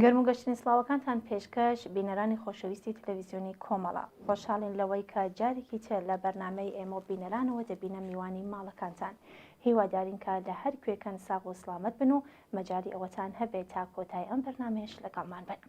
گەرم و گەشتنی سڵاوەکانتان پێشکەش بینەرانی خۆشەویستی تەلەڤیزیۆنی کۆمەڵە، خۆشحاڵین لەوەی کە جارێکی تر لە بەرنامەی ئێمە بینەرانەوە دەبینە میوانی ماڵەکانتان. هیوادارین کە لە هەر کوێکەن ساغ و سڵامەت بن و مەجای ئەوەتان هەبێت تا کۆتای ئەم بەرنامەیەش لەگەڵمان بن.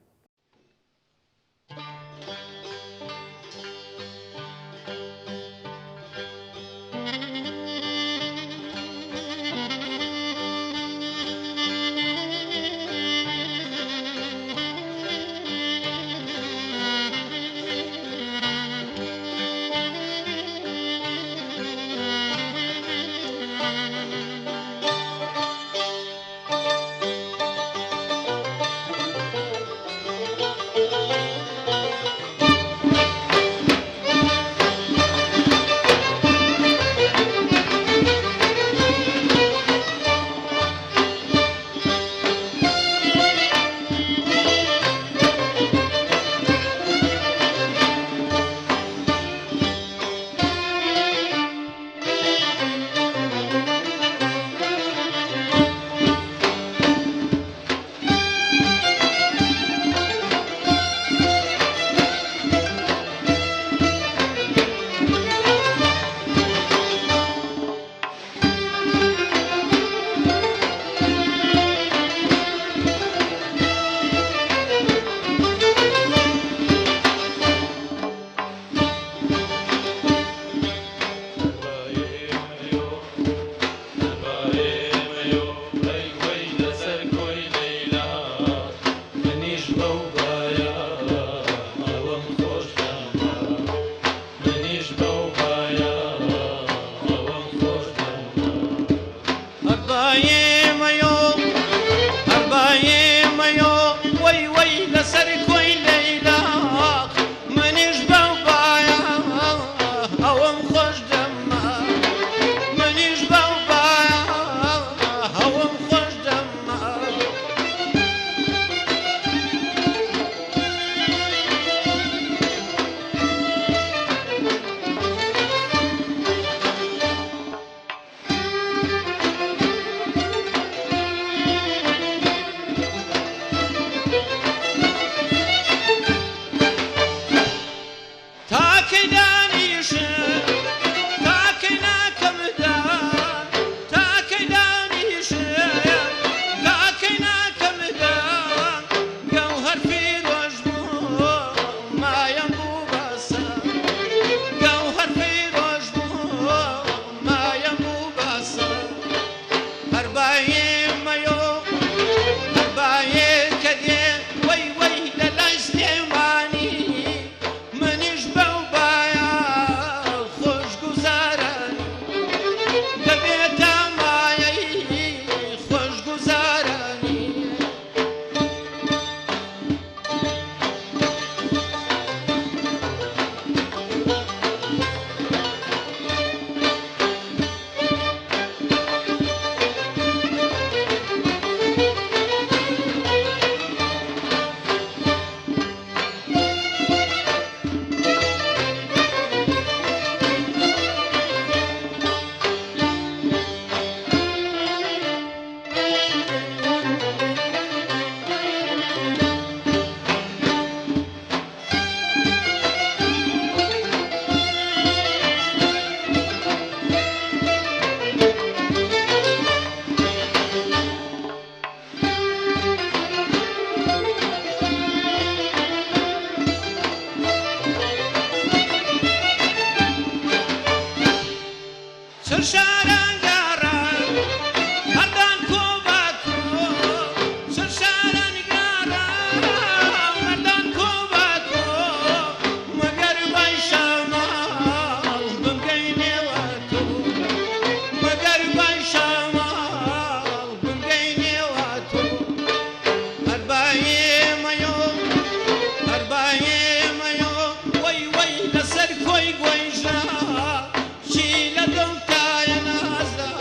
She let them die and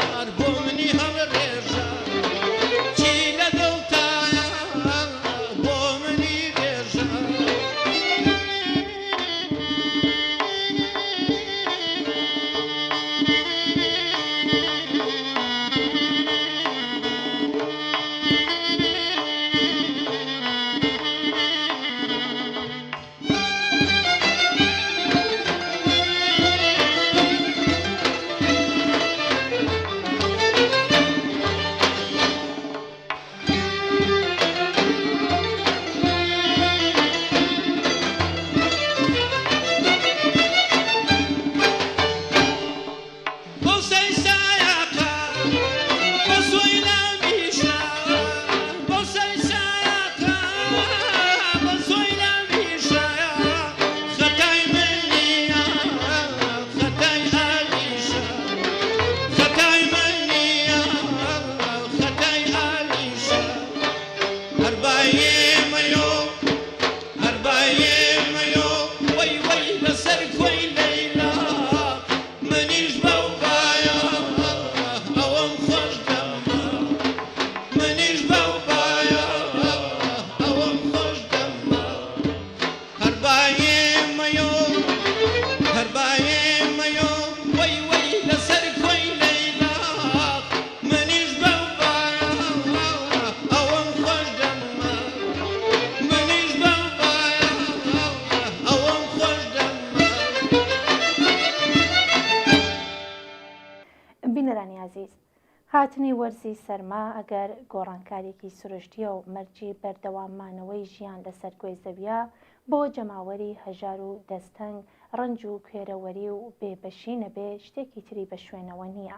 بینەرانی عزیز، هاتنی وەرزی سەرما ئەگەر گۆڕانکارێکی سروشتیە و مەرجی بەردەواممانەوەی ژیان لەسەر گوێ زەویە بۆ جەماوەری هەژار و دەستەنگ ڕەنج و کوێرەوەری و بێبەشی نەبێ شتێکی تری بە شوێنەوە نییە.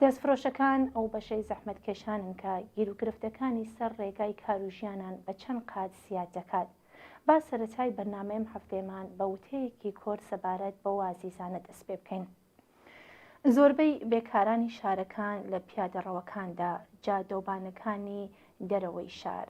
دەستفرۆشەکان ئەو بەشەی زەحمەتکێشانن کە گیرروگرفتەکانی سەر ڕێگای کاروژیانان بە چەند قات زیاد دەکات. با سەرەتای بەرنامەیەم هەفتەیەمان بە وتەیەکی کۆر سەبارەت بە وازیزانە دەست پێ بکەین. زۆربەی بێکارانی شارەکان لە پیادەڕەوەکاندا، جادۆبانەکانی دەرەوەی شار،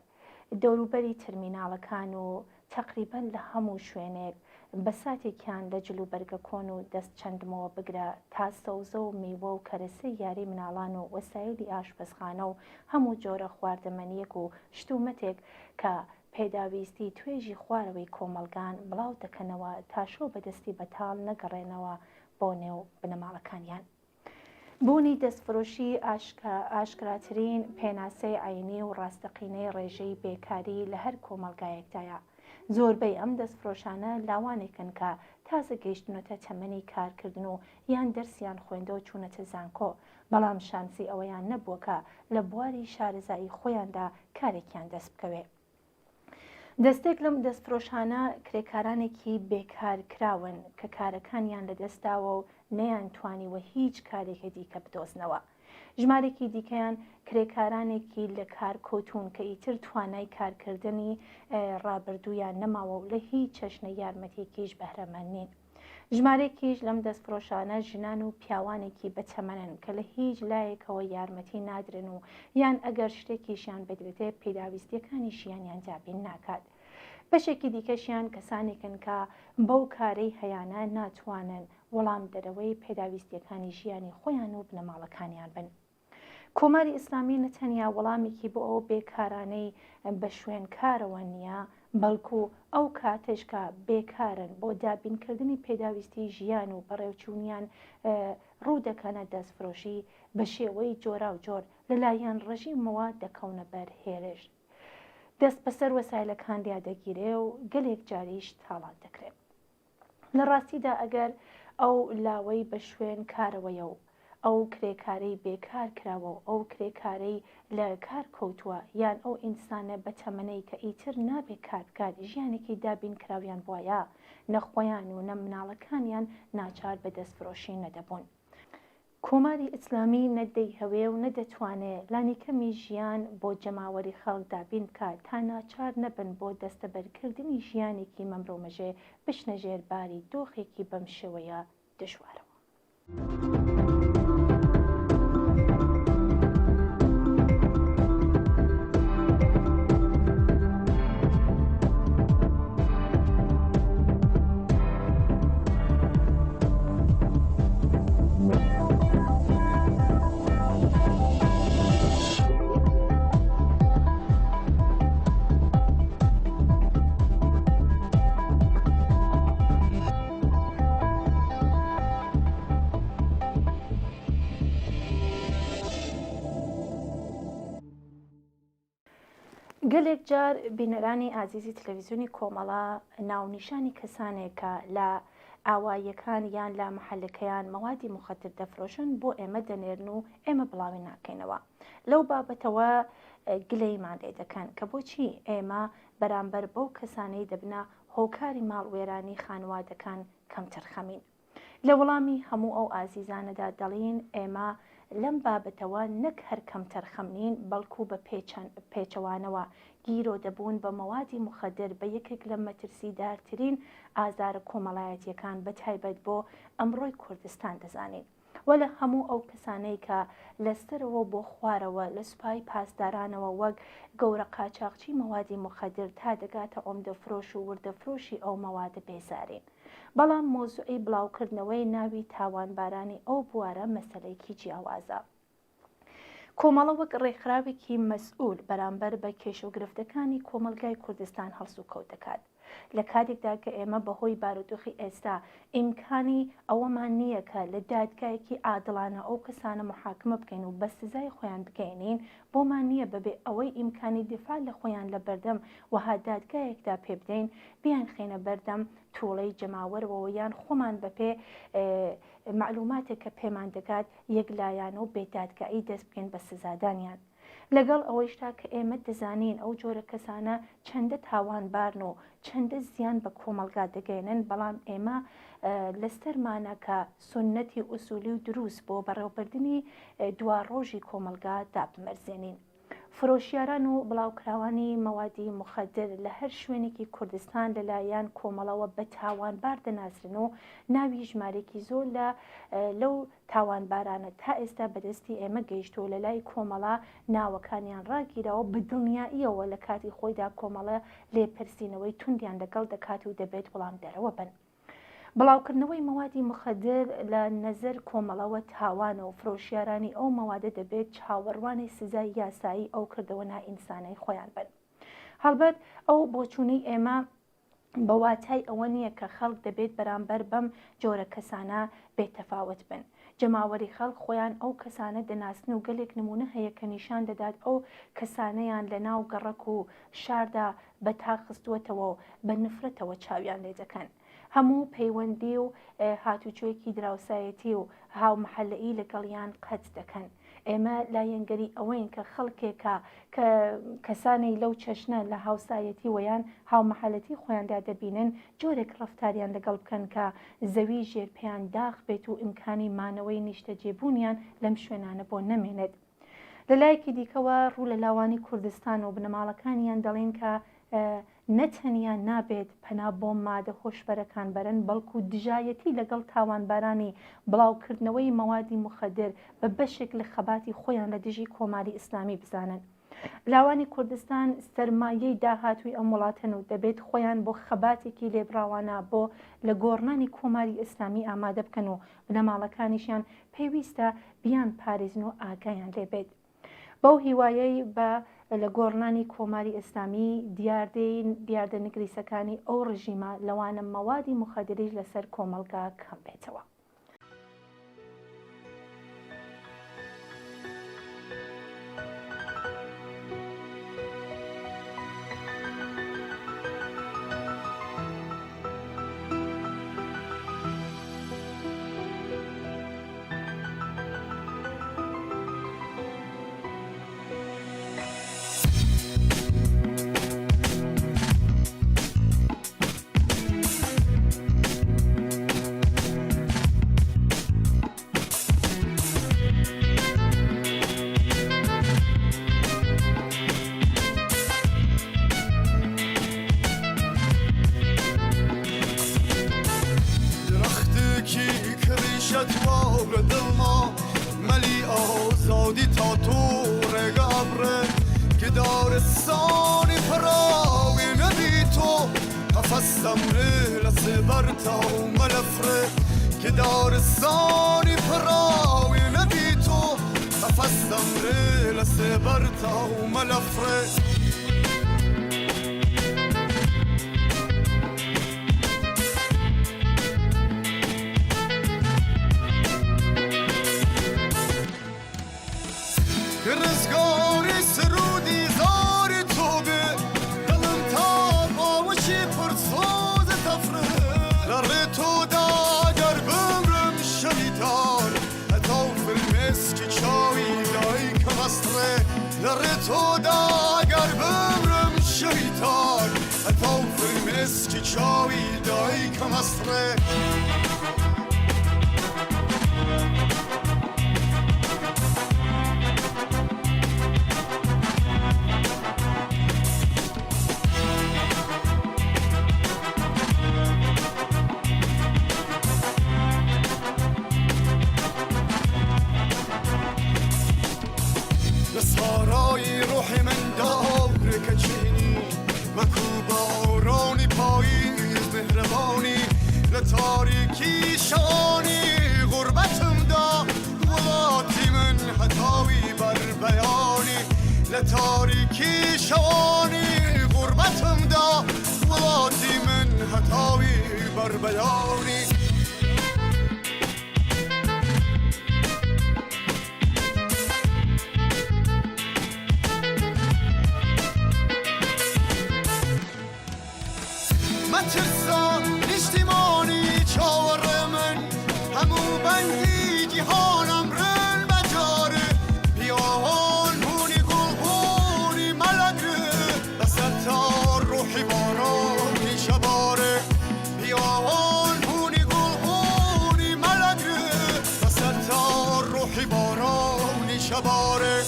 دەوروبەری ترمیناڵەکان و تەقریبەن لە هەموو شوێنێک بە ساتێکیان لە جلوبەرگە کۆن و دەست چەندمەوە بگرە تا سەوزە و میوە و کەرەسەی یاری مناڵان و وەسایلی ئاشپەزخانە و هەموو جۆرە خواردەمەنیەک و شتومەتێک کە پێداویستی توێژی خوارەوەی کۆمەلگان بڵاو دەکەنەوە تا شۆ بەدەستی بەتاڵ نەگەڕێنەوە بۆ نێو بنەماڵەکانیان. بوونی دەستفرۆشی ئاشکراترین پێناسەی عینی و ڕاستەقینەی ڕێژەی بێکاری لە هەر کۆمەلگایەکدایە. زۆربەی ئەم دەستفرۆشانە لاوانێکن کە تازە گەیشتنەتە تەمەنی کارکردن و یان دەرسیان خوێندە و چوونەتە زانکۆ، بەڵام شانسی ئەوەیان نەبووە کە لە بواری شارەزایی خۆیاندا کارێکیان دەست بکەوێ. دەستێک لەم دەستفرۆشانە کرێکارانێکی بێکارکراون کە کارەکانیان لەدەستداوە و نەیانتوانیوە هیچ کارێکی دیکە بدۆزنەوە. ژمارێکی دیکەیان کرێکارانێکی لە کار کۆتون کە ئیتر توانای کارکردنی ڕابردوویان نەماوە و لە هیچ چەشنە یارمەتێکیش بەهرەمەند نین. ژمارێکیش لەم دەستفرۆشانە ژنان و پیاوانێکی بەتەمەنن کە لە هیچ لایەکەوە یارمەتی نادرن و یان ئەگەر شتێکیشیان بدرێتێ پێداویستیەکانی ژیانیان جابین ناکات. بەشێکی دیکەشیان کەسانێکن کە بەو کارەی هەیانە ناتوانن وەڵام دەرەوەی پێداویستیەکانی ژیانی خۆیان و بنەماڵەکانیان بن. کۆماری ئیسلامی نەتەنیا وەڵامێکی بۆ ئەو بێکارانەی بە شوێن کارەوە نییە، بەڵکو ئەو کاتشکە بێکارن بۆ دابینکردنی پێداویستی ژیان و بەڕێوچوونیان ڕوو دەکەنە دەستفرۆشی بە شێوەی جۆرا و جۆر لەلایەن ڕژیمەوە دەکەونە بەر هێرش. دەست بەسەر وەسایلەکان دەگیرێ و گەلێک جاریش تاڵان دەکرێت. لە ڕاستیدا ئەگەر ئەو لاوەی بە شوێن کارەوەیە و ئەو کرێکارەی بێکار کراوە و ئەو کرێکارەی لە کار کەوتووە یان ئەو ئینسانە بە تەمەنەی کە ئیتر نابێت کارکات ژیانێکی دابین کراویان بواە، نەخۆیان و نە مناڵەکانیان ناچار بە دەستفرۆشی نەدەبوون. کۆماری ئیسلامی نەدەی هەوێ و نەدەتوانێت لانیکەمی ژیان بۆ جەماوەری خەڵک دابین بکات تا ناچار نەبن بۆ دەستەبەرکردنی ژیانێکی مەمرۆمەژێ بشنە ژێرباری دۆخێکی بەم شێوەیە دژوارەوە. گەلێک جار بینەرانی ئازیزی تەلەڤیزیۆنی کۆمەڵە ناونیشانی کەسانێک کە لە ئاواییەکان یان لە مەحەلەکەیان مەوادی مخەدر دەفرۆشن بۆ ئێمە دەنێرن و ئێمە بڵاوی ناکەینەوە. لەو بابەتەوە گلەیمان لێ دەکەن کە بۆچی ئێمە بەرامبەر بەو کەسانەی دەبنە هۆکاری ماڵوێرانی خانوادەکان کەمتر خەمین. لە وەڵامی هەموو ئەو ئازیزانەدا دەڵین ئێمە لەم بابەتەوە نەک هەر کەمتر خەمنین بەڵکو بە پێچەوانەوە گیرۆ دەبوون بە مەوادی مخەدر بە یەکێک لە مەترسیدارترین ئازارە کۆمەڵایەتیەکان بەتایبەت بۆ ئەمڕۆی کوردستان دەزانین. وە لە هەموو ئەو کەسانەی کە لەستەرەوە بۆ خوارەوە لە سوپای پاسدارانەوە وەک گەورە قاچاقچی مەوادی مخەدر تا دەگاتە ئۆمدەفرۆش و وردەفرۆشی ئەو مەوادە بێزارین. بەڵام مۆزوعی بڵاوکردنەوەی ناوی تاوانبارانی ئەو بوارە مەسەلەیەکی جیاوازە. کۆمەڵە وەک ڕێکخراوێکی مەسئول بەرامبەر بە کێشەوگرفتەکانی کۆمەلگای کوردستان هەڵسو کەوت دەکات. لە کاتێکدا کە ئێمە بەهۆی بارودۆخی ئێستا ئیمکانی ئەوەمان نییە کە لە دادگایەکی عادڵانە ئەو کەسانە محاکمە بکەین و بە سزای خۆیان بگەینین، بۆمان نییە بەبێ ئەوەی ئیمکانی دیفاع لە خۆیان لە بەردەم وەها دادگایەکدا پێ بدەین بیان خێنە بەردەم تووڵەی جەماوەرەوە یان خۆمان بەپێ معلوماتێک کە پێمان دەکات یەکلایەنە و بێدادگایی دەست بکەین بە سزادانیان. لەگەڵ ئەوەیشتا کە ئێمە دەزانین ئەو جۆرە کەسانە چەندە تاوانبارن و چەندە زیان بە کۆمەلگا دەگەێنن، بەڵام ئێمە لەستەرمانە کە سنەتی ئوسولی و دروست بۆ بەڕێوەبردننی دواڕۆژی کۆمەلگا دابمەرزێنین. فرۆشیاران و بڵاوکراوانی مەوادی مخدر لە هەر شوێنێکی کوردستان لەلایەن کۆمەڵەوە بە تاوانبار دەناسرن و ناوی ژمارێکی زۆر لەو تاوانبارانە تا ئێستا بەدەستی ئێمە گەیشتۆ لە لای کۆمەڵە ناوەکانیان ڕاگیرەوە بەدڵنیاییەوە لە کاتی خۆیدا کۆمەڵە لێپرسینەوەی توندیان لەگەڵ دەکات و دەبێت وەڵام دەرەوە بن. بڵاوکردنەوەی مەوادی مخدر لە نەزەر کۆمەڵەوە تاوانە و فرۆشیارانی ئەو مەوادە دەبێت چاوەڕوانی سزای یاسایی ئەو کردەوە نائینسانەی خۆیان بن. هەڵبەت ئەو بۆچوونەی ئێمە بە واتای ئەوە نییە کە خەڵک دەبێت بەرامبەر بەم جۆرە کەسانە بێتەفاوت بن. جەماوەری خەڵک خۆیان ئەو کەسانە دەناسن و گەلێک نمونە هەیە کە نیشان دەدات ئەو کەسانەیان لە ناو گەڕەک و شاردا بە تاخستوەتەوە و بە نفرەتەوە چاویان لێ دەکەن. هەموو پەیوەندی و هاتوچۆیەکی دراوسایەتی و هاومەحەلەیی لەگەڵیان قەت دەکەن. ئێمە لایەنگەری ئەوەین کە خەڵکێکە کە کەسانی لەو چەشنە لە هاوسایەتی ویان هاومەحەلەتی خۆیاندا دەبینن جۆرێک ڕەفتاریان لەگەڵ بکەن کە زەوی ژێر پێیان داغ بێت و ئیمکانی مانەوەی نیشتە جێبوونیان لەم شوێنانە بۆ نەمێنێت. لە لایەکی دیکەوە ڕوو لە لاوانی کوردستان و بنەماڵەکانیان دەڵێن کە نەتەنیا نابێت پەنا بۆ مادە خۆشبەرەکان بەرن، بەڵکو دژایەتی لەگەڵ تاوانبارانی بڵاوکردنەوەی مەوادی مخدر بە بەشێک لە خەباتی خۆیان لە دژی کۆماری ئیسلامی بزانن. لاوانی کوردستان سەرمایەی داهاتووی ئەم وڵاتەن و دەبێت خۆیان بۆ خەباتێکی لێبراوانە بۆ لە گۆڕنانی کۆماری ئیسلامی ئامادە بکەن و بنەماڵەکانیشیان پێویستە بیان پارێزن و ئاگایان لێبێت. بەو هیوایەی بە لە گۆڕنانی کۆماری ئیسلامی دیاردەنگریسەکانی ئەو ڕژیمە لەوانە مەوادی مخدریش لەسەر کۆمەلگا کەم بێتەوە. لتاریکی شوانی غربتم دا هاتی من هتاوی بربیانی مترسان نیشتیمانی چاور من همو بندی جهانم رل بجاره پیاهان هونی گلهونی ملگره بستار روحی بارانی شباره پیاهان هونی گلهونی ملگره بستار روحی بارانی شباره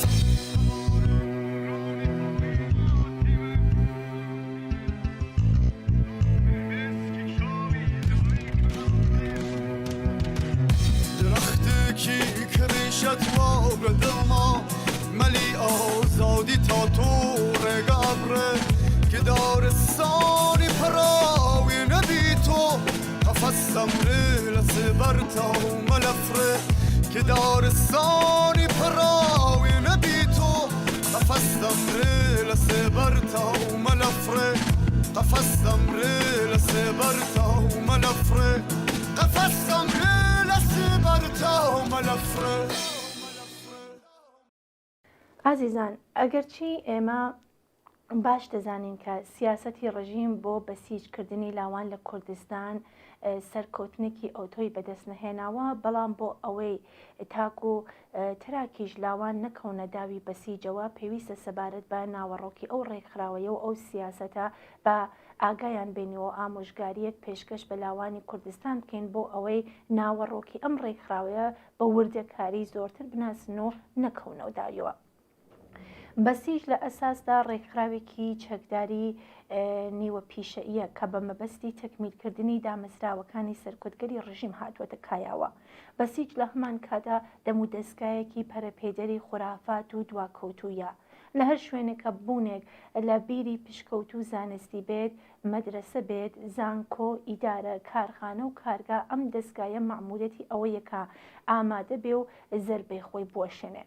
دلما ملی آزادی تا تو رگابره که دارستانی پراوی نبی تو قفصم لسه برتا و ملفره که دارستانی پراوی نبی تو قفصم لسه برتا و ملفره قفصم لسه برتا و ملفره قفصم لسه برتا و ملفره عزیزان ئەگەرچی ئێمە باش دەزانین کە سیاسەتی ڕژیم بۆ بەسیجکردنی لاوان لە کوردستان سەرکەوتنێکی ئۆتۆی بەدەست نەهێناوە بەڵام بۆ ئەوەی تاکو تراکیش لاوان نەکەونە داوی بەسیجەوە پێویستە سەبارەت بە ناوەڕۆکی ئەو ڕێکخراوەیە و ئەو سیاسەتە بە ئاگایان بینیەوە ئامۆژگاریەک پێشکەش بە لاوانی کوردستان بکەین بۆ ئەوەی ناوەڕۆکی ئەم ڕێکخراوەیە بە وردەکاری زۆرتر بناسن و نەکەونەوە داویەوە. بەسیج لە ئەساسدا ڕێکخراوێکی چەکداری نیوە پیشەیە کە بە مەبەستی تەکمیلکردنی دامەزراوەکانی سەرکوتگەری ڕژیم هاتووەتە کایاوە. بەسیج لە هەمان کادا دەم و دەستگایەکی پەرەپێدەری خورافات و دواکەوتوویە. لە هەر شوێنێکە بوونێک لە بیری پشکەوت و زانستی بێت، مەدرسە بێت، زانکۆ، ئیدارە، کارخانە و کارگا ئەم دەستگایە مەعموولەتی ئەوەیەکە ئامادە بێ و زەربەی خۆی بوەشێنێ.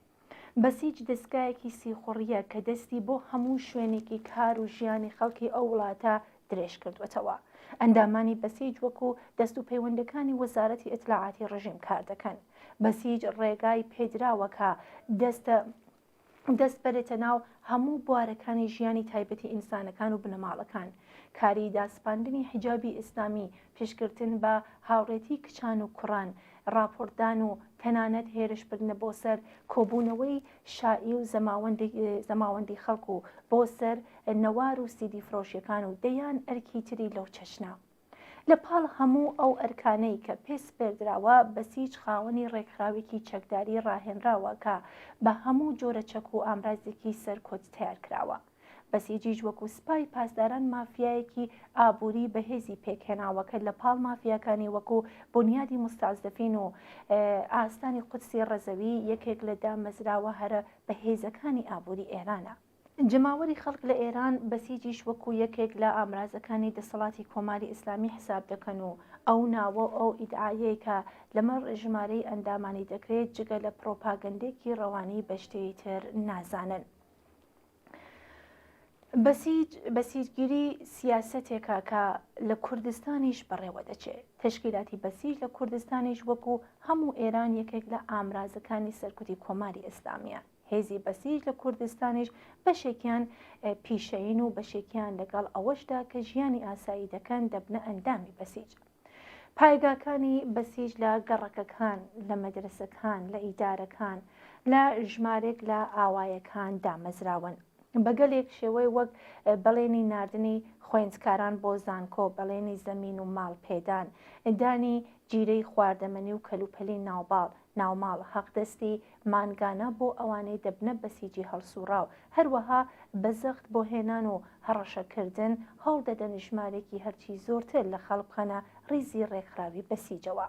بەسیج دەستگایەکی سیخوڕیە کە دەستی بۆ هەموو شوێنێکی کار و ژیانی خەڵکی ئەو وڵاتە درێژ کردوێتەوە. ئەندامانی بەسیج وەکو دەست و پەیوەندەکانی وەزارەتی ئیطلاعاتی ڕژیم کار دەکەن. بەسیج ڕێگای پێدراوەکە دەست بەرێتە ناو هەموو بوارەکانی ژیانی تایبەتی ئینسانەکان و بنەماڵەکان. کاری داسپاندنی حیجابی ئیسلامی، پێشکردن بە هاوڕێتی کچان و کوڕان، راپۆردان و تەنانەت هێرشبردنە بۆ سەر کۆبوونەوەی شائی و زەماوەندی خەڵک و بۆ سەر نەوار و سیدی فرۆشیەکان و دەیان ئەرکی تری لەو چەشنا. لە پاڵ هەموو ئەو ئەرکانەی کە پێسپێردراوە بەسیج خاوەنی ڕێکخراوێکی چەکداری ڕاهێنراوە کە بە هەموو جۆرە چەک و ئامرازێکی سەرکۆت تیار کراوە. بەسیجیش وەکو سپای پاسداران مافیایەکی ئابووری بەهێزی پێکهێناوەکە لە پاڵ مافیاکانی وەکو بنیادی مستازدەفین و ئاستانی قودسی ڕەزەوی یەکێک لە دامەزراوە هەرە بەهێزەکانی ئابووری ئێرانە. جماوەری خەڵک لە ئێران بەسیجیش وەکو یەکێک لە ئامرازەکانی دەسەڵاتی کۆماری ئیسلامی حساب دەکەن و ئەو ناوە ئەو ئیدعایەی کە لەمەڕ ژمارەی ئەندامانی دەکرێت جگە لە پرۆپاگەندێکی ڕەوانی بە شتێی تر نازانن. بەسیجگیری سیاسەتێکە کە لە کوردستانیش بەڕێوە دەچێت. تشکیلاتی بەسیج لە کوردستانیش وەکو هەموو ئێران یەکێک لە ئامرازەکانی سەرکوتی کۆماری ئیسلامیە. هێزی بەسیج لە کوردستانیش بەشێکیان پیشەین و بەشێکیان لەگەڵ ئەوەشدا کە ژیانی ئاسایی دەکەن دەبنە ئەندامی بەسیج. پایگاکانی بەسیج لە گەڕەکەکان، لە مەدرسەکان، لە ئیدارەکان، لە ژمارێک لە ئاوایەکان دامەزراون. بەگەلێک شێوەی وەک بەڵێنی ناردنی خوێندکاران بۆ زانکۆ، بەڵێنی زەمین و ماڵ پێدان، دانی گیرەی خواردەمەنی و کەلوپەلی ناوماڵ، حەقدەستی مانگانە بۆ ئەوانەی دەبنە بەسیجی هەڵسوڕاو، هەروەها بەزەخت بۆ هێنان و هەڕەشەکردن هەوڵ دەدەن ژمارێکی هەرچی زۆرتر لە خەڵک بخەنە ڕیزی ڕێکخراوی بەسیجەوە.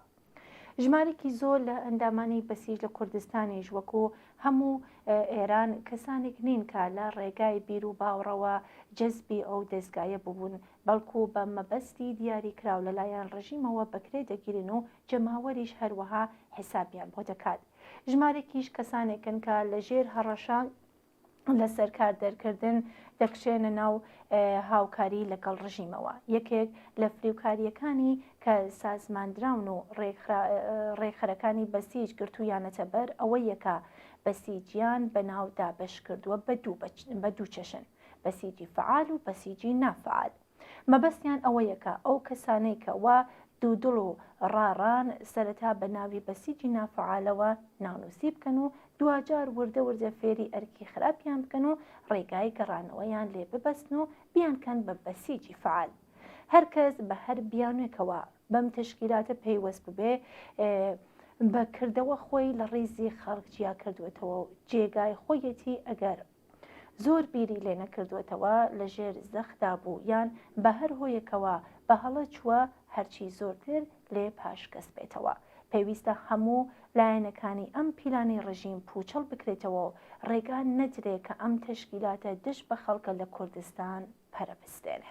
ژمارێکی زۆر لە ئەندامانی بەسیج لە کوردستانیش وەکو هەموو ئێران کەسانێک نین کە لە ڕێگای بیر و باوڕەوە جەزبی ئەو دەستگایە ببوون، بەڵکو بە مەبەستی دیاری کراو لەلایەن ڕژیمەوە بەکرێ دەگیرن و جەماوەریش هەروەها حسابیان بۆ دەکات. ژمارێکیش کەسانێکن کە لە ژێر هەڕەشە لەسەر کاردەرکردن دەکشێنە ناو هاوکاری لەگەڵ ڕژیمەوە. یەکێک لە فریوکاریەکانی کە سازماندراون و ڕێخەرەکانی بەسیج گرتویانەتە بەر ئەوە یەکە بەسیجیان بەناو دابەش کردووە بە دوو چەشن، بەسیجی فعال و بەسیجی نافعال. مەبەستیان ئەوە یەکە ئەو کەسانەی کە وا دوودڵ و ڕاڕان سەرەتا بە ناوی بەسیجی نافعالەوە ناونووسی بکەن و دوجار وردە وردە فێری ئەرکی خراپیان بکەن و ڕێگای گەڕانەوەیان لێ ببەستن و بیانکەن بە بەسیجی فعال. هەرکەس بە هەر بیانوێکەوە بەم تشکیلاتە پەیوەست ببێ بەکردەوە خۆی لە ڕێزی خەڵکجیا کردوێتەوە و جێگای خۆیەتی ئەگەر زۆر بیری لێ نەکردوێتەوە لەژێر زەخدا بوو یان بە هەر هۆیەکەوە بە هەڵە چووە هەرچی زۆرتر لێ پاشکەس بێتەوە. پێویستە هەموو لایەنەکانی ئەم پیلانی ڕژیم پوچەڵ بکرێتەوە و ڕێگان نەدرێت کە ئەم تشکیلاتە دش بە خەڵکە لە کوردستان پەرەبستێنێ.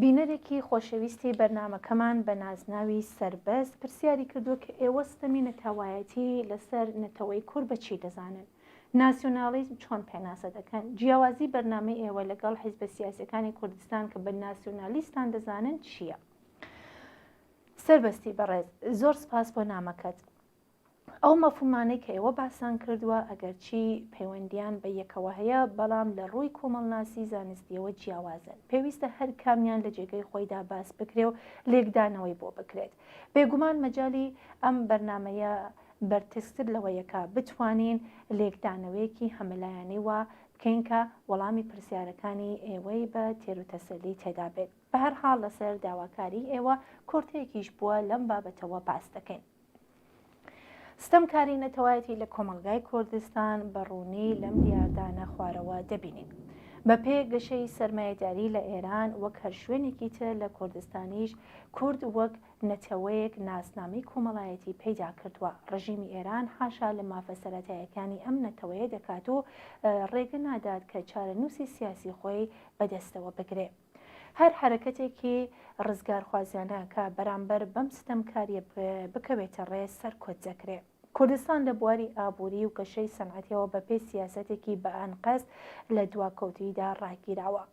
بینەرێکی خۆشەویستی بەرنامەکەمان بە نازناوی سەربەست پرسیاری کردووە کە ئێوە ستەمی نەتەوایەتی لەسەر نەتەوەی کورد بەچی دەزانن؟ ناسیۆنالیزم چۆن پێناسە دەکەن؟ جیاوازی بەرنامەی ئێوە لەگەڵ حیزبە سیاسیەکانی کوردستان کە بە ناسیۆنالیستان دەزانن چییە؟ سەربەستی بەڕێز، زۆر سپاس بۆ نامەکەت. ئەو مەفهومانەی کە ئێوە باسان کردووە ئەگەرچی پەیوەندیان بە یەکەوە هەیە بەڵام لە ڕووی کۆمەڵناسی زانستیەوە جیاوازن. پێویستە هەر کامیان لە جێگەی خۆیدا باس بکرێ و لێکدانەوەی بۆ بکرێت. بێگومان مەجالی ئەم بەرنامەیە بەرتەستر لەوەیەکە بتوانین لێکدانەوەیەکی هەمەلایەنی وا بکەین کە وەڵامی پرسیارەکانی ئێوەی بە تێروتەسەلی تێدا بێت. بە هەر حاڵ لەسەر داواکاری ئێوە کۆرتەیەکیش بووە لەم بابەتەوە باس دەکەین. ستەمکاری نەتەوایەتی لە کۆمەلگای کوردستان بەڕوونی لەم دیاردانە خوارەوە دەبینین. بەپێ گەشەی سەرمایەداری لە ئێران وەک هەر شوێنێکی تر لە کوردستانیش کورد وەک نەتەوەیەک ناسنامەی کۆمەڵایەتی پەیدا کردووە. ڕژیمی ئێران حاشا لە مافە سەرەتاییەکانی ئەم نەتەوەیە دەکات و ڕێگە نادات کە چارەنووسی سیاسی خۆی بەدەستەوە بگرێ. هەر حرەکەتێکی ڕزگارخوازیانە کە بەرامبەر بەم ستەمکاریە بکەوێتە ڕێز سەرکۆت دەکرێت. کوردستان لە بواری ئابووری و گەشەی سەنعەتیەوە بەپێ سیاسەتێکی بە ئەنقەس لە دواکەوتیدا ڕاگیراوە.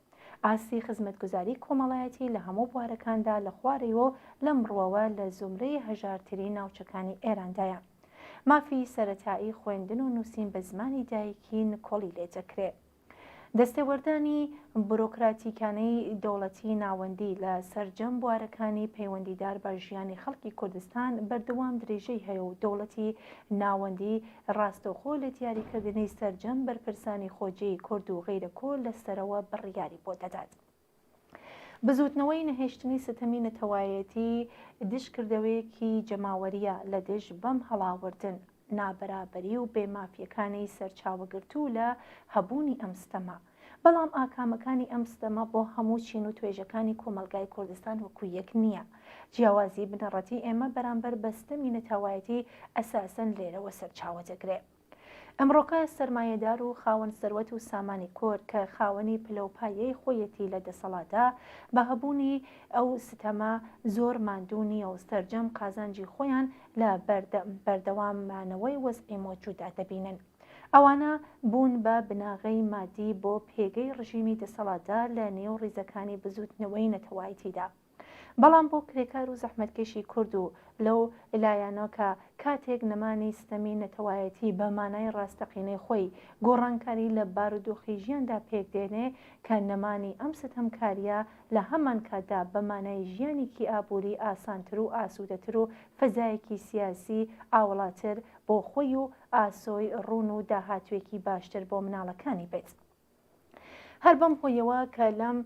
ئاسی خزمەتگوزاری کۆمەڵایەتی لە هەموو بوارەکاندا لە خوارەوە لەم ڕوەوە لە زومرەی هەژارترین ناوچەکانی ئێراندایە. مافی سەرەتایی خوێندن و نووسین بە زمانی دایکی نکۆڵی لێ دەکرێت. دەستێوەردانی بۆرۆکراتیکانەی دەوڵەتی ناوەندی لە سەرجەم بوارەکانی پەیوەندیدار بە ژیانی خەڵکی کوردستان بەردەوام درێژەی هەیە و دەوڵەتی ناوەندی ڕاستەوخۆ لە دیاریکردنی سەرجەم بەرپرسانی خۆجێی کورد و غەیرەکۆ لەسەرەوە بڕیاری بۆ دەدات. بزوتنەوەی نەهێشتنی ستەمی نەتەوایەتی دشکردەوەیەکی جەماوەریە لە دژ بەم هەڵاوردن نابەرابەری و بێمافیەکانی سەرچاوەگرتوو لە هەبوونی ئەم ستەمە. بەڵام ئاکامەکانی ئەم ستەمە بۆ هەموو چین و توێژەکانی کۆمەلگای کوردستان وەکو یەک نییە. جیاوازی بنەڕەتی ئێمە بەرامبەر بە ستەمی نەتەوایەتی ئەساسەن لێرەوە سەرچاوە دەگرێت. ئەمڕۆکە سەرمایەدار و خاوەن سەروەت و سامانی کورد کە خاوەنی پلەپایەی خۆیەتی لە دەسەڵاتدا بە هەبوونی ئەو ستەمە زۆر ماندوو نیە و سەرجەم قازانجی خۆیان لە بەردەواممانەوەی وەزعی مۆجوودا دەبینن. ئەوانە بوون بە بناغەی مادی بۆ پێگەی ڕژیمی دەسەڵاتدا لە نێو ڕیزەکانی بزوتنەوەی نەتەوایەتیدا. بەڵام بۆ کرێکار و زەحمەتکێشی کورد و لەو لایەنەوە کاتێک نەمانی ستەمی نەتەوایەتی بە مانای ڕاستەقینەی خۆی گۆڕانکاری لە بارودۆخی ژیاندا پێکدێنێ کە نەمانی ئەم ستەمکاریە لە هەمان کاتدا بە مانای ژیانێکی ئابووری ئاسانتر و ئاسوودەتر و فەزایەکی سیاسی ئاوڵاتر بۆ خۆی و ئاسۆی ڕوون و داهاتوێکی باشتر بۆ مناڵەکانی بێت. هەر بەم هۆیەوە کە لەم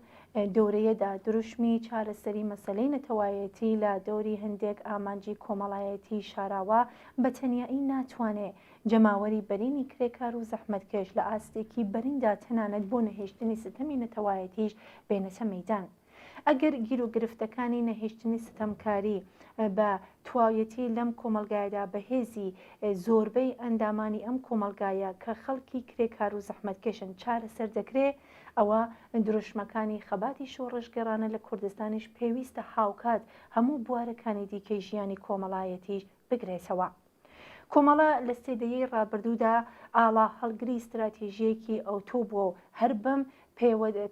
دەورەیەدا دروشمی چارەسەری مەسەلەی نەتەوایەتی لە دەوری هەندێک ئامانجی کۆمەڵایەتی شاراوە بە تەنیایی ناتوانێت جەماوەری بەرینی کرێکار و زەحمەتکێش لە ئاستێکی بەریندا تەنانەت بۆ نەهێشتنی ستەمی نەتەوایەتیش بێنەتە مەیدان. ئەگەر گیر و گرفتەکانی نەهێشتنی ستەمکاری بە تواوەتی لەم کۆمەلگایەدا بەهێزی زۆربەی ئەندامانی ئەم کۆمەلگایە کە خەڵکی کرێکار و زەحمەتکێشن چارەسەر دەکرێت، ئەوە دروشمەکانی خەباتی شۆڕژگەڕانە لە کوردستانیش پێویستە هاوکات هەموو بوارەکانی دیکەی ژیانی کۆمەڵایەتیش بگرێتەوە. کۆمەڵە لە سێدەیەی ڕابردوودا ئاڵا هەڵگری استراتیژیەکی ئەوتۆ بووە و هەر بەم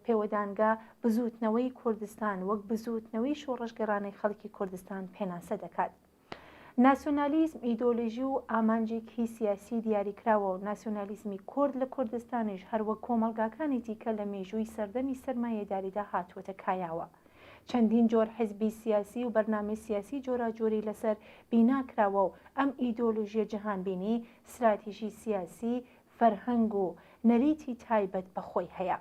پێوەدانگا بزوتنەوەی کوردستان وەک بزوتنەوەی شۆڕژگەڕانەی خەڵکی کوردستان پێناسە دەکات. ناسیۆنالیزم ئیدۆلۆژی و ئامانجێکی سیاسی دیاریکراوە و ناسیۆنالیزمی کورد لە کوردستانیش هەروەک کۆمەلگاکانی دیکە لە مێژووی سەردەمی سەرمایەداریدا هاتووەتە کایاوە. چەندین جۆر حیزبی سیاسی و بەرنامەی سیاسی جۆراجۆری لەسەر بیناکراوە و ئەم ئیدۆلۆژیە جەهانبینی استراتیژی سیاسی، فەرهەنگ و نەریتی تایبەت بەخۆی هەیە.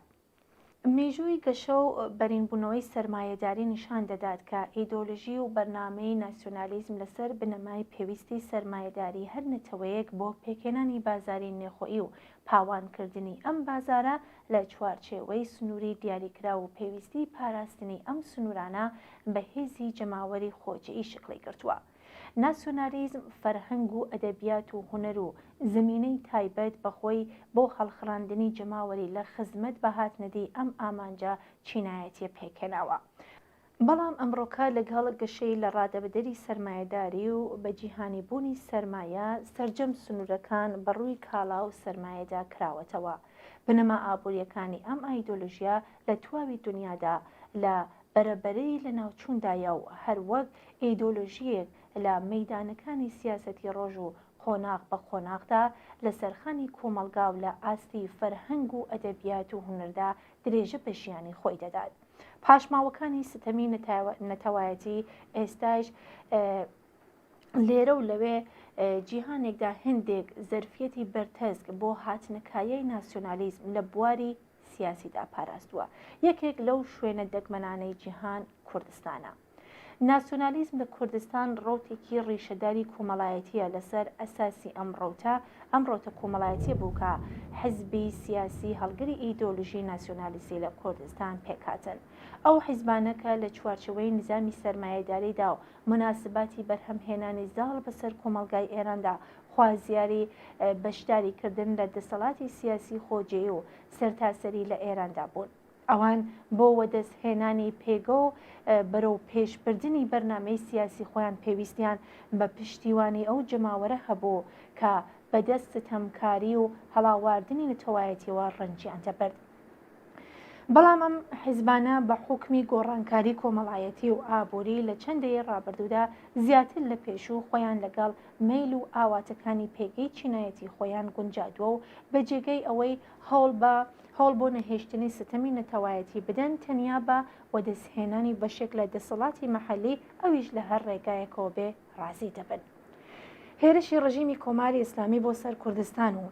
مێژووی گەشە و بەرینبوونەوەی سەرمایەداری نیشان دەدات کە ئیدۆلۆژی و بەرنامەی ناسیۆنالیزم لەسەر بنەمای پێویستی سەرمایەداری هەر نەتەوەیەک بۆ پێکێنانی بازاری نێخۆیی و پاوانکردنی ئەم بازارە لە چوارچێوەی سنووری دیاریکرا و پێویستی پاراستنی ئەم سنوورانە بە هێزی جەماوەری خۆجەیی شکلی گرتووە. ناسیۆنالیزم فەرهەنگ و ئەدەبیات و هونەر و زمینەی تایبەت بەخۆی بۆ هەڵخڕاندنی جەماوەری لە خزمەت بەهاتنەدی ئەم ئامانجە چینایەتیە پێکێناوە. بەڵام ئەمڕۆکە لەگەڵ گەشەی لە ڕادەبەدەری سەرمایەداری و بە جیهانی بوونی سەرمایە سەرجەم سنوورەکان بەڕووی کاڵا و سەرمایەدا کراوەتەوە. بنەما ئابوووریەکانی ئەم ئایدۆلۆژیا لە تواوی دنیادا لە بەرەبەرەی لە ناوچوندایە و هەروەک ئیدۆلۆژیەک لە مەیدانەکانی سیاسەتی ڕۆژ و قۆناغ بە قۆناغدا لە سەرخانی کۆمەلگا و لە ئاستی فەرهەنگ و ئەدەبیات و هونەردا درێژە بە ژیانی خۆی دەدات. پاشماوەکانی ستەمی نەتەوایەتی ئێستاش لێرە و لەوێ جیهانێکدا هەندێک زەرفەتی بەرتەسک بۆ هاتنەکایەی ناسیۆنالیزم لە بواری سیاسیدا پاراستووە. یەکێک لەو شوێنە دەگمەنانەی جیهان کوردستانە. ناسیۆنالیزم لە کوردستان ڕۆتێکی ڕیشەداری کۆمەڵایەتیە لەسەر ئەساسی ئەم ڕۆتە کۆمەڵایەتی بوو کە حیزبی سیاسی هەڵگری ئیدۆلۆژی ناسیۆنالیستی لە کوردستان پێکهاتن. ئەو حیزبانەکە لە چوارچەوەی نظامی سەرمایەداریدا و مناسباتی بەرهەمهێنانی زاڵ بەسەر کۆمەلگای ئێراندا خوازیاری بەشداریکردن لە دەسەڵاتی سیاسی خۆجێی و سەرتاسەری لە ئێراندا بوون. ئەوان بۆ وەدەستهێنانی پێگە و بەرەو پێشبردننی بەرنامەی سیاسی خۆیان پێویستیان بە پشتیوانی ئەو جەماوەرە هەبوو کە بەدەست ستەمکاری و هەڵاواردنی نەتەوایەتیەوە ڕەنجیان دەبرد. بەڵام ئەم حیزبانە بە حوکمی گۆڕانکاری کۆمەڵایەتی و ئابووری لە چەندەیە ڕابردوودا زیاتر لە پێشوو خۆیان لەگەڵ میل و ئاواتەکانی پێگەی چینایەتی خۆیان گونجادووە و بە جێگەی ئەوەی هەوڵ بۆ نەهێشتنی ستەمی نەتەوایەتی بدەن تەنیا بە وەدەستهێنانی بەشێک لە دەسەڵاتی مەحەلی ئەویش لە هەر ڕێگایەکەوە بێ ڕازی دەبن. هێرشی ڕژیمی کۆماری ئیسلامی بۆ سەر کوردستان و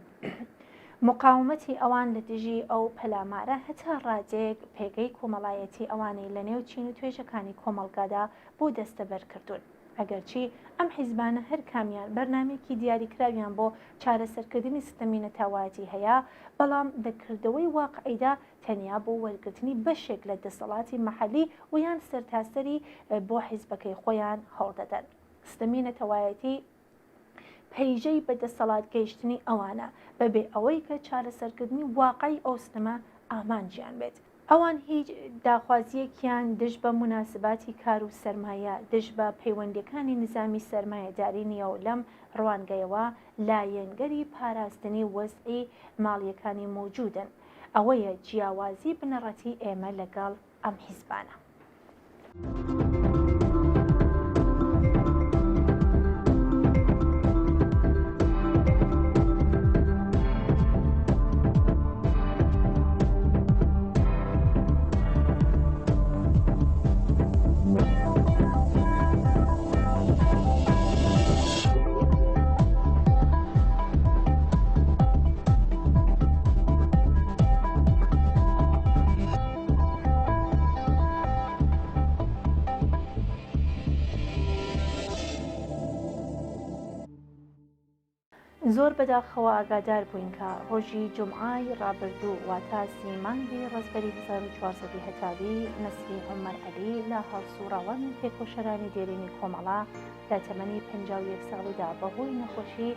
مقاومەتی ئەوان لە دژی ئەو پەلامارە هەتا ڕادێک پێگەی کۆمەڵایەتی ئەوانەی لە نێو چین و توێژەکانی کۆمەڵگادا بۆ دەستەبەر کردوون. ئەگەرچی ئەم حیزبانە هەر کامیان بەرنامێکی دیاریکراویان بۆ چارەسەرکردنی ستەمی نەتەوایەتی هەیە، بەڵام دەکردەوەی واقعیدا تەنیا بۆ وەرگرتنی بەشێک لە دەسەڵاتی مەحەلی و یان سەرتاسەری بۆ حیزبەکەی خۆیان هەوڵ دەدەن. ستەمی نەتەوایەتی پەیژەی بەدەسەڵات گەیشتنی ئەوانە بەبێ ئەوەی کە چارەسەرکردنی واقعی ئەو ستەمە ئامانجیان بێت. ئەوان هیچ داخوازیەکیان دژ بە مناسباتی کار و سەرمایە دژ بە پەیوەندیەکانی نظامی سەرمایەداری نییە و لەم ڕوانگەیەوە لایەنگەری پاراستنی وەزعی ماڵیەکانی موجودن. ئەوەیە جیاوازی بنەڕەتی ئێمە لەگەڵ ئەم حیزبانە. زۆر بەداخەوە ئاگادار بووین کە ڕۆژی جومعای ڕابردوو واتە سیمانگی ڕێزبەری 1400 هەتاوی نەسرین عومەر عەلی لە هەڵسوڕەوانی پێکۆشەرانی دێرینی کۆمەڵا لە تەمەنی 51 ساڵیدا بەهۆی نەخۆشی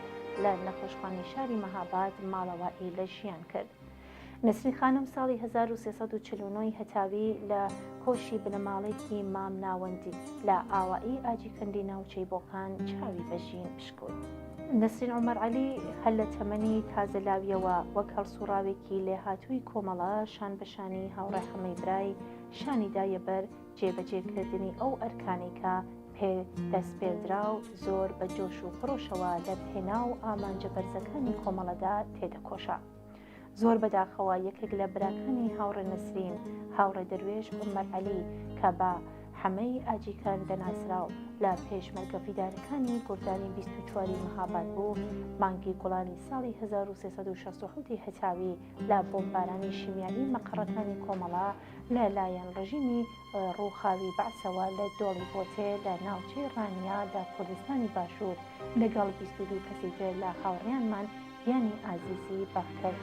لە نەخۆشخانەی شاری مەهاباد ماڵەوایی لە ژیان کرد. نەسرین خانم ساڵی 1349 هەتاوی لە کۆشی بنەماڵێکی مام ناوەندی لە ئاوایی ئاجیکەندی ناوچەی بۆقان چاوی بەژین پشکوت. نەسرین عومەر عەلی هەر لە تەمەنی تازەلاویەوە وەک هەڵسوڕاوێکی لێهاتووی کۆمەڵا شان بەشانی هاوڕێ هەمەی برای شانیدایە بەر جێبەجێکردنی ئەو ئەرکانەی کە دەستپێدرا و زۆر بە جۆش و خڕۆشەوە لە پێنا و ئامانجە بەرزەکانی کۆمەڵەدا تێدەکۆشە. زۆر بەداخەوە یەکێک لە براکانی هاوڕێ نەسرین هاوڕێ دەروێش عومەر عەلی کە بە حەمەی ئاجیکان دەناسرا و لە پێشمەرگە فیدارەکانی گوردانی 24 مەهاباد بوو مانگی گوڵانی ساڵی 1367 هەتاوی لە بۆمبارانی شیمیایی مەقڕەکانی کۆمەڵا لە لایەن ڕژیمی ڕووخاوی بەعسەوە لە دۆڵی بۆتێ لە ناوچەی ڕانیا لە کوردستانی باشوور لەگەڵ 22 کەسی تر لە هاوڕێیانمان گیانی ئازیزی بەڕکرد.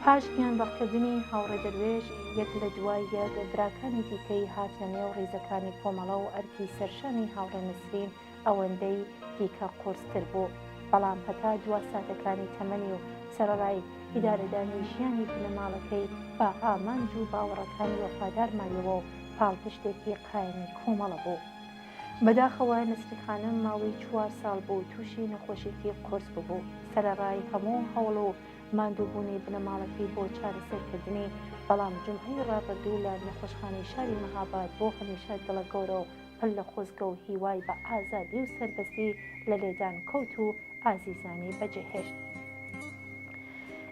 پاش گیان بەڕکردنی هاوڕێ دەروێش یەک لە دوای یەک براکانی دیکەی هاتە نێو ڕێزەکانی کۆمەڵە و ئەرکی سەرشانی هاوڕێ نەسرین ئەوەندەی دیکە قورستر بوو. بەڵام هەتا دوا ساتەکانی تەمەنی و سەرەڕای ئیدارەدانی ژیانی بنەماڵەکەی بە ئامانج و باوەڕەکانی وەفادار مایەوە و پاڵپشتێکی قایمی کۆمەڵە بوو. بەداخەوە نسری خانم ماوەی 4 ساڵ بوو تووشی نەخۆشیێکی قورس ببوو. سەرەڕای هەموو هەوڵ و ماندووبوونی بنەماڵەکەی بۆ چارەسەرکردنی، بەڵام جمعەی ڕابردوو لە نەخۆشخانەی شاری مەهاباد بۆ هەمیشە دڵە گەورە و پل لە خۆزگە و هیوای بە ئازادی و سەربەستی لە لێدان کەوت و ئازیزانی بەجێهێشت.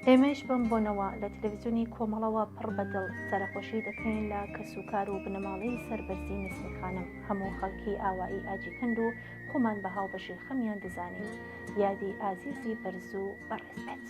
ئێمەش بم بۆنەوە لە تەلەڤیزیۆنی کۆمەڵەوە پڕ بەدڵ سەرخۆشی دەکەین لە کەسوکار و بنەماڵەی سەربەرزی نسری خانم. هەموو خەڵکی ئاوایی ئاجیکند و خۆمان بە هاوبەشی خەمیان دەزانین. یادی ئازیزی بەرز و بەڕێز بێت.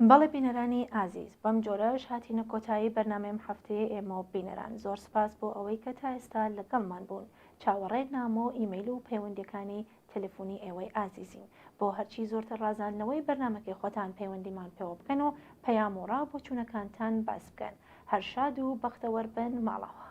بەڵێ بینەرانی ئازیز، بەم جۆرەش هاتینە کۆتایی بەرنامەی هەفتەیە ئێمە بینەران. زۆر سپاس بۆ ئەوەی کە تا ئێستا لەگەڵمان بوون. چاوەڕێی نامۆ، ئیمەیل و پەیوەندیەکانی تەلەفۆنی ئێوەی ئازیزین. بۆ هەرچی زۆرتر ڕازاندنەوەی بەرنامەکەی خۆتان پەیوەندیمان پێوە بکەن و پەیام و ڕابۆچوونەکانتان باس بکەن. هەر شاد و بەختەوەر بن ماڵەوە.